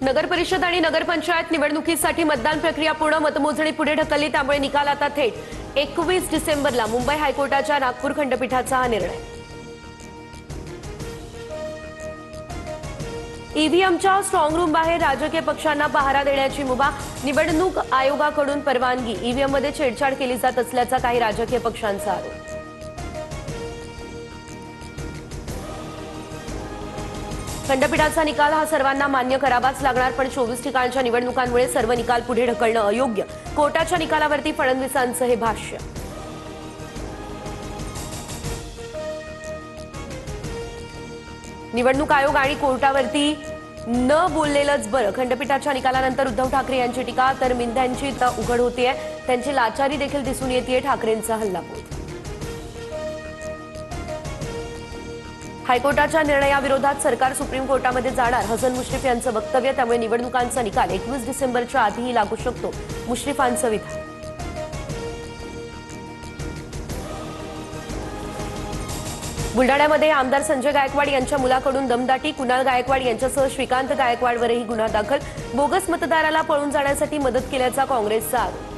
नगर परिषद आणि नगरपंचायत निवडणुकीसाठी मतदान प्रक्रिया पूर्ण, मतमोजणी पुढे ढकलली। त्यामुळे निकाल आता थेट 21 डिसेंबरला। मुंबई हायकोर्टाच्या नागपूर खंडपीठाचा हा निर्णय। ईव्हीएमच्या स्ट्रॉंग रूम बाहेर राजकीय पक्षांना पहारा देण्याची मुभा। निवडणूक आयोगाकडून परवानगी। ईव्हीएममध्ये छेडछाड केली जात असल्याचा काही राजकीय पक्षांचा आरोप। खंडपीठाचा निकाल हा सर्वांना मान्य करावाच लागणार, पण 24 ठिकाणच्या निवडणुकांमुळे सर्व निकाल पुढे ढकलणं अयोग्य। कोर्टाच्या निकालावरती फडणवीसांचं हे भाष्य। निवडणूक आयोग आणि कोर्टावरती न बोललेलंच बरं। खंडपीठाच्या निकालानंतर उद्धव ठाकरे यांची टीका, तर मिंद्यांची उघड होतीये, त्यांची लाचारी देखील दिसून येतेय। ठाकरेंचा हल्लाबोल। हायकोर्टाच्या निर्णयाविरोधात सरकार सुप्रीम कोर्टामध्ये जाणार, हसन मुश्रीफ यांचं वक्तव्य। त्यामुळे निवडणुकांचा निकाल 21 डिसेंबरच्या आधीही लागू शकतो, मुश्रीफांचं विधान। बुलडाण्यामध्ये आमदार संजय गायकवाड यांच्या मुलाकडून दमदाटी। कुणाल गायकवाड यांच्यासह श्रीकांत गायकवाडवरही गुन्हा दाखल। बोगस मतदाराला पळून जाण्यासाठी मदत केल्याचा काँग्रेसचा आरोप।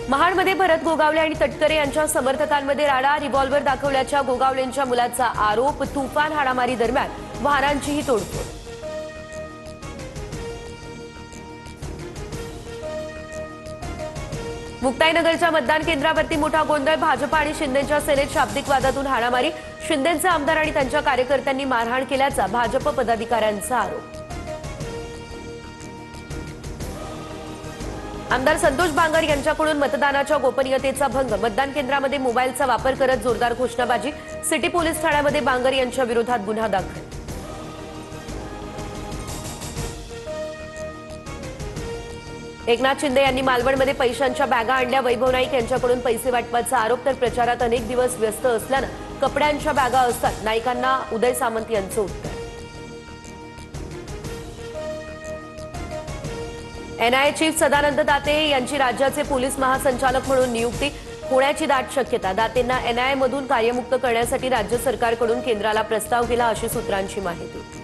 महाडमध्ये भरत गोगावले आणि तटकरे यांच्या समर्थकांमध्ये राडा। रिव्हॉल्व्हर दाखवल्याच्या गोगावलेंच्या मुलाचा आरोप। तुफान हाणामारी दरम्यान वाहनांचीही तोडफोड। मुक्ताईनगरच्या मतदान केंद्रावरती मोठा गोंधळ। भाजप आणि शिंदेच्या सेनेत शाब्दिक वादातून हाणामारी। शिंदेचे आमदार आणि त्यांच्या कार्यकर्त्यांनी मारहाण केल्याचा भाजप पदाधिकाऱ्यांचा आरोप। आमदार संतोष बांगर यांच्याकडून मतदानाच्या गोपनीयतेचा भंग। मतदान केंद्रामध्ये मोबाईलचा वापर करत जोरदार घोषणाबाजी। सिटी पोलीस ठाण्यामध्ये बांगर यांच्या विरोधात गुन्हा दाखल। एकनाथ शिंदे यांनी मालवणमध्ये पैशांच्या बॅगा आणल्या। वैभव नाईक यांच्याकडून पैसे वाटपाचा आरोप, तर प्रचारात अनेक दिवस व्यस्त असल्यानं कपड्यांच्या बॅगा असतात। नाईकांना उदय सामंत यांचं उत्तर। एनआयए चीफ सदानंद दाते यांची राज्याचे पोलीस महासंचालक म्हणून नियुक्ती होण्याची दाट शक्यता। दातेंना एनआयएमधून कार्यमुक्त करण्यासाठी राज्य सरकारकडून केंद्राला प्रस्ताव केला, अशी सूत्रांची माहिती।